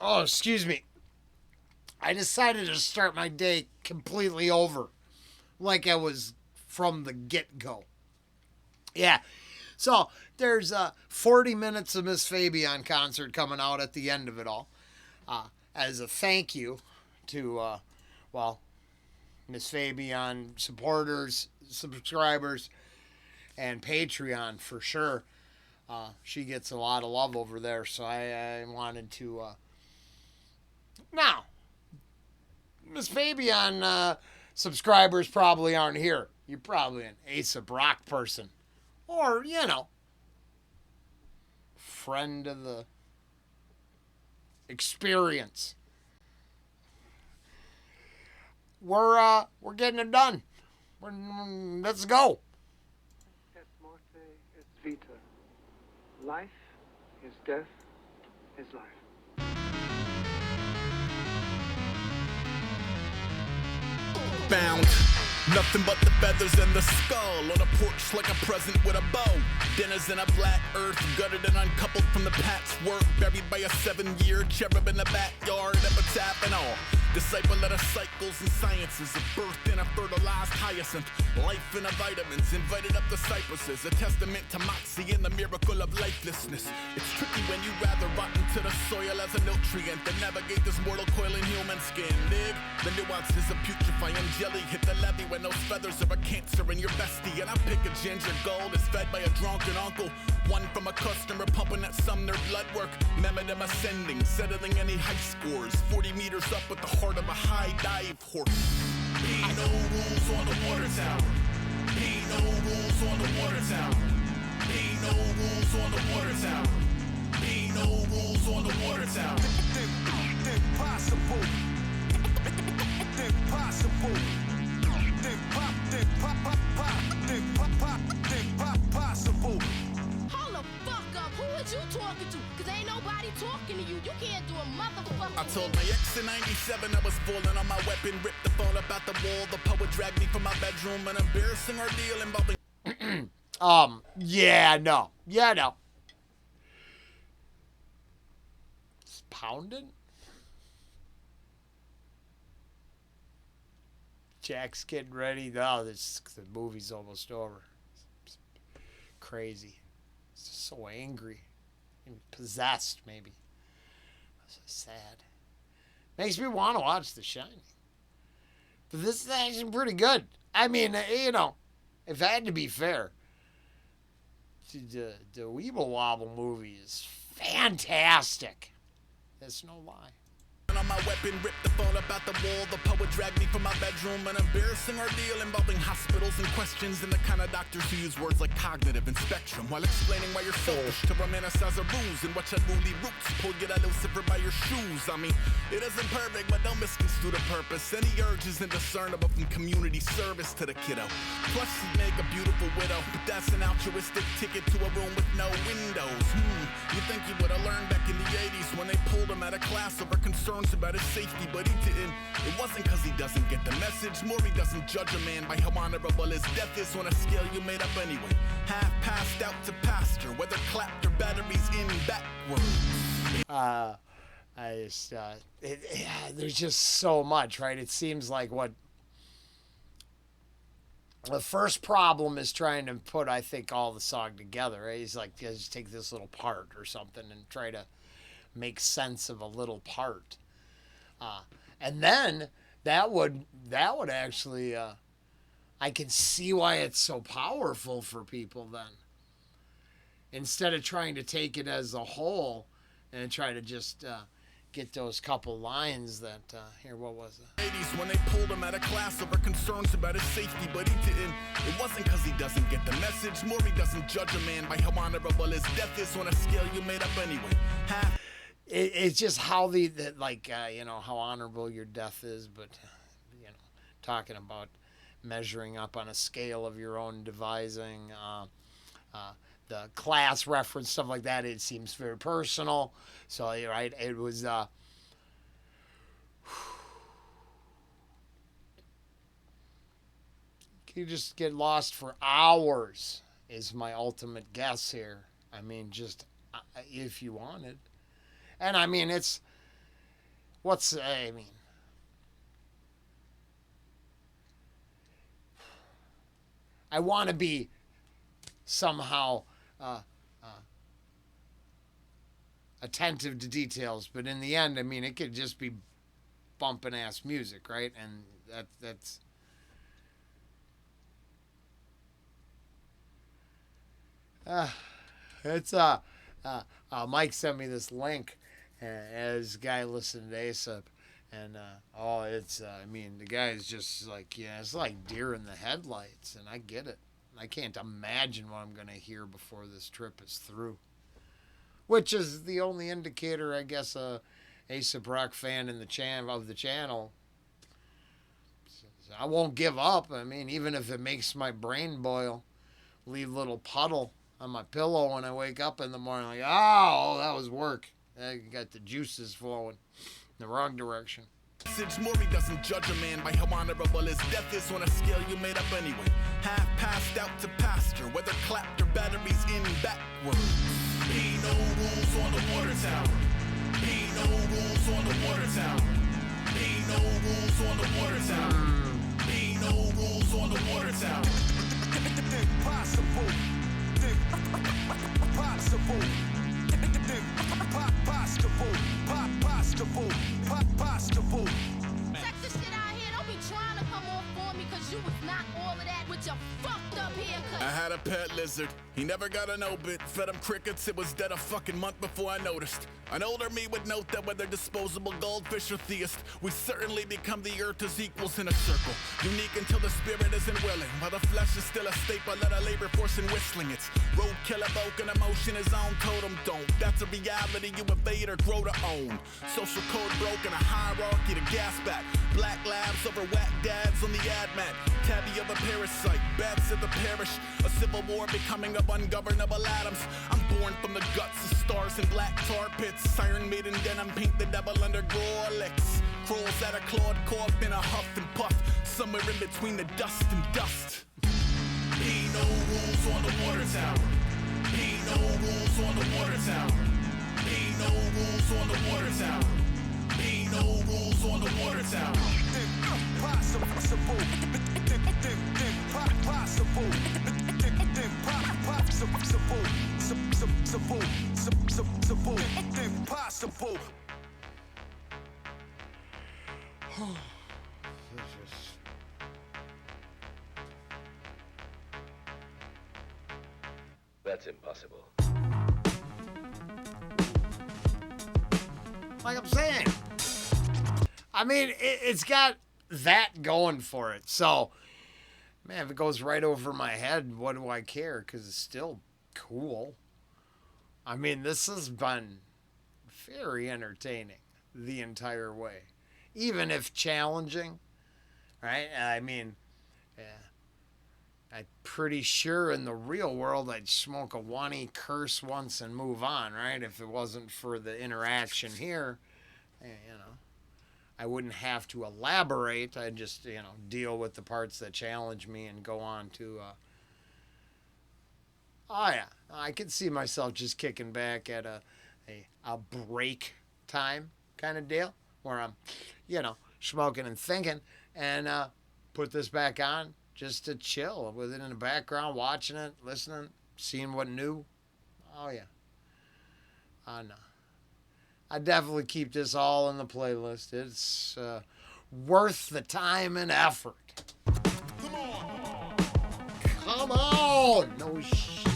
Oh, excuse me. I decided to start my day completely over, like I was from the get go. Yeah. So there's 40 minutes of Miss Fabian concert coming out at the end of it all, as a thank you to well, Miss Fabian supporters, subscribers, and Patreon for sure. She gets a lot of love over there, so I wanted to. Now, Miss Fabian subscribers probably aren't here. You're probably an Aesop rock person, or friend of the experience. We're getting it done. Let's go. Et morte is vita. Life is death is life. Bound. Nothing but the feathers and the skull on a porch like a present with a bow. Dinners in a flat earth, gutted and uncoupled from the patchwork, buried by a 7-year cherub in the backyard, epitaph and all. Disciple of the cycles and sciences of birth in a fertilized hyacinth, life in a vitamins, invited up the cypresses, a testament to moxie and the miracle of lifelessness. It's tricky when you rather rot into the soil as a nutrient than navigate this mortal coil in human skin. Dig the nuances of putrefying jelly, hit the levee when those feathers are a cancer in your bestie. And I pick a ginger gold is fed by a drunken uncle, one from a customer pumping at Sumner blood work. Remember them ascending, settling any high scores, 40 meters up with the heart of a high dive horse. Ain't no rules on the water tower. Ain't no rules on the water tower. Ain't no rules on the water tower. Ain't no rules on the water tower. Impossible. Impossible. Impossible. Hold the fuck up. Who is you talking to? Cause ain't nobody talking to you. You can't do a motherfucker. I told my ex in 97 I was falling on my weapon, ripped the phone up out the wall. The poet dragged me from my bedroom, an embarrassing ordeal involving. Yeah, no. It's pounding. Jack's getting ready. No, the movie's almost over. It's crazy. It's just so angry and possessed, maybe. So sad. Makes me want to watch The Shining. But this is actually pretty good. I mean, if I had to be fair, the Weeble Wobble movie is fantastic. That's no lie. On my weapon, ripped the phone up out the wall. The poet dragged me from my bedroom, an embarrassing ordeal involving hospitals and questions and the kind of doctors who use words like cognitive and spectrum while explaining why you're selfish to romanticize a ruse and watch unruly roots pull you that Lucifer by your shoes. I mean, it isn't perfect, but don't misconstrue the purpose. Any urge is indiscernible from community service to the kiddo. Plus, she'd make a beautiful widow, but that's an altruistic ticket to a room with no windows. You think he would have learned back in the 80s when they pulled him out of class over concerns about his safety, but he didn't. It wasn't cause he doesn't get the message. More he doesn't judge a man by how honorable his death is on a scale you made up anyway. Half passed out to pasture, whether clapped or batteries in backwards. There's just so much, right? It seems like what the first problem is trying to put, I think, all the song together. Right? He's like, just take this little part or something and try to make sense of a little part. And then that would actually, I can see why it's so powerful for people then. Instead of trying to take it as a whole and try to just get those couple lines that, here, what was it? 80s when they pulled him out of class over concerns about his safety, but he didn't. It wasn't cause he doesn't get the message. More he doesn't judge a man by how honorable his death is on a scale you made up anyway. It's just how how honorable your death is, but, talking about measuring up on a scale of your own devising, the class reference, stuff like that, it seems very personal. So, right, it was, you just get lost for hours is my ultimate guess here. I mean, just if you wanted. And I mean, it's, I mean, I want to be somehow attentive to details, but in the end, I mean, it could just be bumping ass music, right? And that's it's Mike sent me this link as a guy listening to Aesop, and it's I mean, the guy is just like, yeah, it's like deer in the headlights, and I get it. I can't imagine what I'm gonna hear before this trip is through, which is the only indicator, I guess, a Aesop Rock fan in the channel. I won't give up. I mean, even if it makes my brain boil, leave a little puddle on my pillow when I wake up in the morning, like, oh, that was work. I got the juices flowing in the wrong direction. Since Maury doesn't judge a man by how honorable his death is on a scale you made up anyway. Half passed out to pasture, whether clapped or batteries in backwards. Ain't no rules on the water tower. Ain't no rules on the water tower. Ain't no rules on the water tower. Ain't no rules on the water tower. Impossible. Impossible. Impossible. Sexy shit out here, don't be trying to come on for me, cause you was not all of that with your fucked up haircut. I had a pet lizard. He never got an obit. Fed him crickets. It was dead a fucking month before I noticed. An older me would note that whether disposable goldfish or theist, we certainly become the earth as equals in a circle. Unique until the spirit isn't willing. While the flesh is still a staple, let a labor force in whistling. It's roadkill evoke an emotion his own totem don't. That's a reality you evade or grow to own. Social code broken, a hierarchy to gas back. Black labs over whack dads on the ad mat. Tabby of a parasite, bats at the parish. A civil war becoming of ungovernable atoms. I'm born from the guts of stars and black tar pits. Siren maiden denim, paint the devil under Rolex. Crawls at a clawed corp in a huff and puff. Somewhere in between the dust and dust. Ain't no rules on the water tower. Ain't no rules on the water tower. Ain't no rules on the water tower. Ain't no rules on the water tower. Impossible. Impossible. Impossible. Impossible. That's impossible. Like I'm saying, I mean, it's got that going for it. So, man, if it goes right over my head, what do I care? Because it's still cool. I mean, this has been very entertaining the entire way, even if challenging, right? I mean, yeah, I'm pretty sure in the real world I'd smoke a wani, curse once, and move on, right? If it wasn't for the interaction here, you know, I wouldn't have to elaborate. I'd just, you know, deal with the parts that challenge me and go on to, oh yeah, I could see myself just kicking back at a break time kind of deal where I'm, you know, smoking and thinking, and put this back on just to chill with it in the background, watching it, listening, seeing what new. Oh yeah. No. I definitely keep this all in the playlist. It's worth the time and effort. Come on! No shit.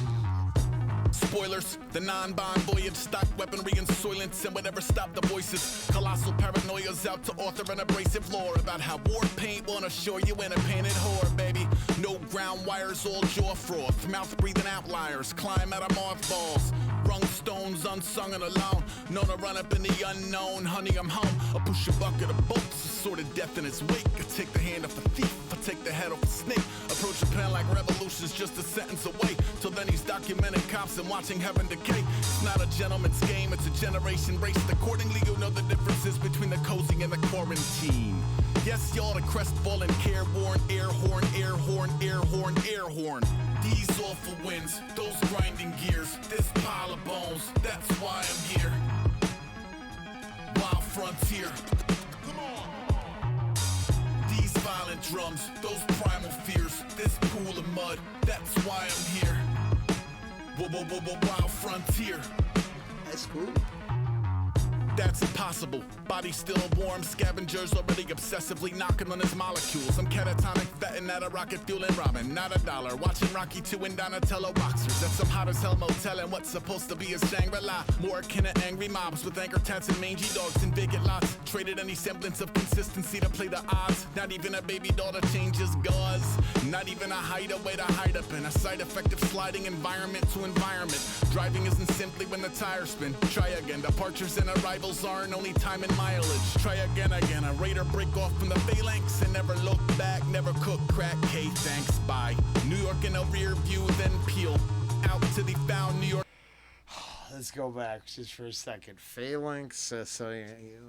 Spoilers, the non-bond voyage, stock weaponry and soylents, and whatever stop the voices. Colossal paranoia's out to author an abrasive lore about how war paint won't assure you in a painted whore, baby. No ground wires, all jaw froth, mouth breathing outliers, climb out of mothballs. Rung stones, unsung and alone, known to run up in the unknown. Honey, I'm home. I'll push a bucket of bolts, a sort of death in its wake. I take the hand off the thief, I take the head off the snake. Approach a plan like revolution's just a sentence away. Till then he's documenting cops and watching heaven decay. It's not a gentleman's game, it's a generation race. Accordingly, you'll know the differences between the cozy and the quarantine. Yes, y'all, the crestfallen, careworn, air horn, air horn, air horn, air horn. These awful winds, those grinding gears, this pile of bones, that's why I'm here. frontier. These violent drums, those primal fears, this pool of mud, that's why I'm here. Wild frontier. That's cool. That's impossible. Body still warm, scavengers already obsessively knocking on his molecules. I'm catatonic, fetting at a rocket fueling ramen, not a dollar. Watching Rocky 2 and Donatello boxers at some hot as hell motel and what's supposed to be a Shangri-La. More akin to angry mobs with anchor tats and mangy dogs and vacant lots. Traded any semblance of consistency to play the odds. Not even a baby daughter changes gauze. Not even a hideaway to hide up in. A side effect of sliding environment to environment. Driving isn't simply when the tires spin. Try again. Departures and arrivals aren't only time and mileage. Try again. A raider break off from the phalanx and never look back, never cook crack. Hey, thanks, bye. New York in a rear view, then peel out to the found New York. Let's go back just for a second. Phalanx, so you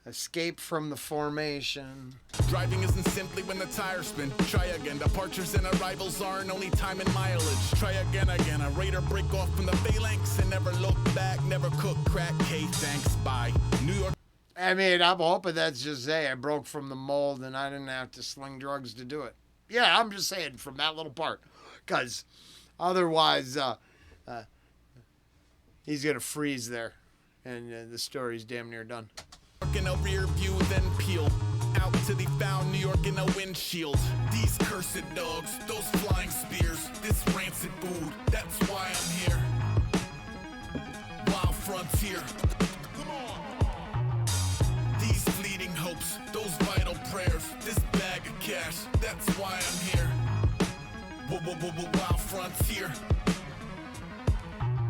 escape from the formation. Driving isn't simply when the tires spin. Try again. Departures and arrivals aren't only time and mileage. Try again. A raider break off from the phalanx and never look back, never cook crack. Hey, thanks, bye. New York. I mean, I'm hoping that's just I broke from the mold and I didn't have to sling drugs to do it. Yeah, I'm just saying from that little part. Because otherwise, he's going to freeze there. And the story's damn near done. In a rear view, then peel out to the found New York in a windshield. These cursed dogs, those flying spears, this rancid food, that's why I'm here. Wild frontier. These fleeting hopes, those vital prayers, this bag of cash, that's why I'm here. Wild frontier.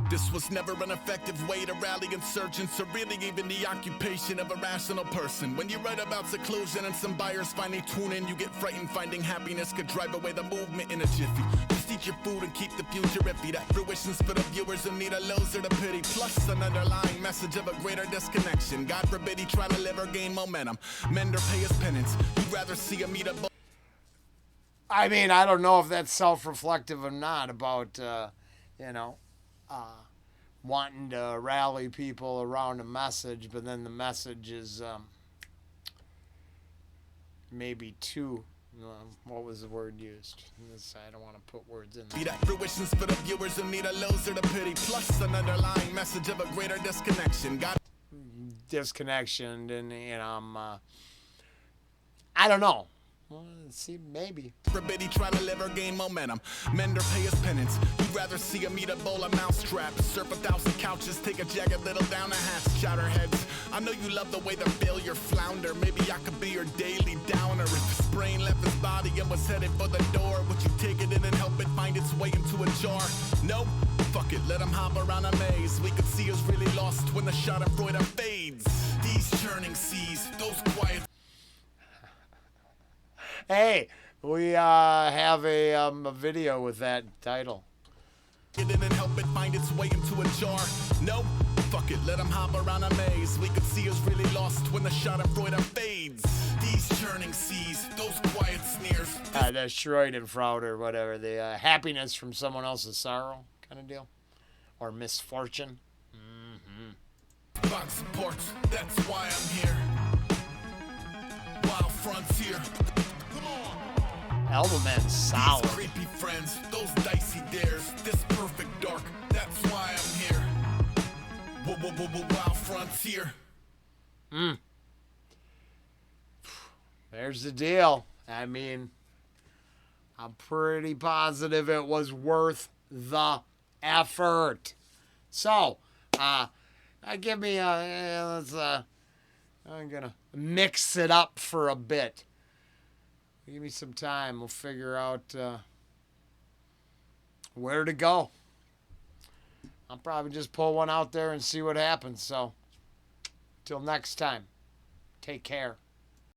This was never an effective way to rally insurgents, or really even the occupation of a rational person. When you write about seclusion and some buyers finally tune in, you get frightened finding happiness could drive away the movement in a jiffy. Just eat your food and keep the future iffy. That fruition's for the viewers who need a loser to pity. Plus an underlying message of a greater disconnection. God forbid he try to live or gain momentum. Mend or pay his penance. You'd rather see him eat a I mean, I don't know if that's self-reflective or not about, wanting to rally people around a message, but then the message is maybe too, what was the word used? I don't want to put words in there. That fruition's for the viewers who need a loser to pity. Plus an underlying message of a greater disconnection. Disconnection, and I don't know. Well, let's see, maybe. Forbid he try to live or gain momentum. Mend or pay his penance. You'd rather see him eat a bowl of mousetrap. Surf 1,000 couches, take a jagged little down a hatch. Chowderheads, I know you love the way the failure flounder. Maybe I could be your daily downer. If his brain left his body and was headed for the door, would you take it in and help it find its way into a jar? No? Fuck it, let him hop around a maze. We could see who's really lost when the Schadenfreude fades. These churning seas, those quiet. Hey, we have a video with that title. Get in and help it find its way into a jar. No, fuck it, let him hop around a maze. We could see who's really lost when the Schadenfreude fades. These churning seas, those quiet sneers. The Schadenfreude or whatever, the happiness from someone else's sorrow kind of deal, or misfortune. Box supports, that's why I'm here. Wild frontier. Album's solid. These creepy friends, those dicey dares, this perfect dark, that's why I'm here. Wild frontier. There's the deal. I mean, I'm pretty positive it was worth the effort. So, give me I'm gonna mix it up for a bit. Give me some time. We'll figure out where to go. I'll probably just pull one out there and see what happens. So, till next time, take care.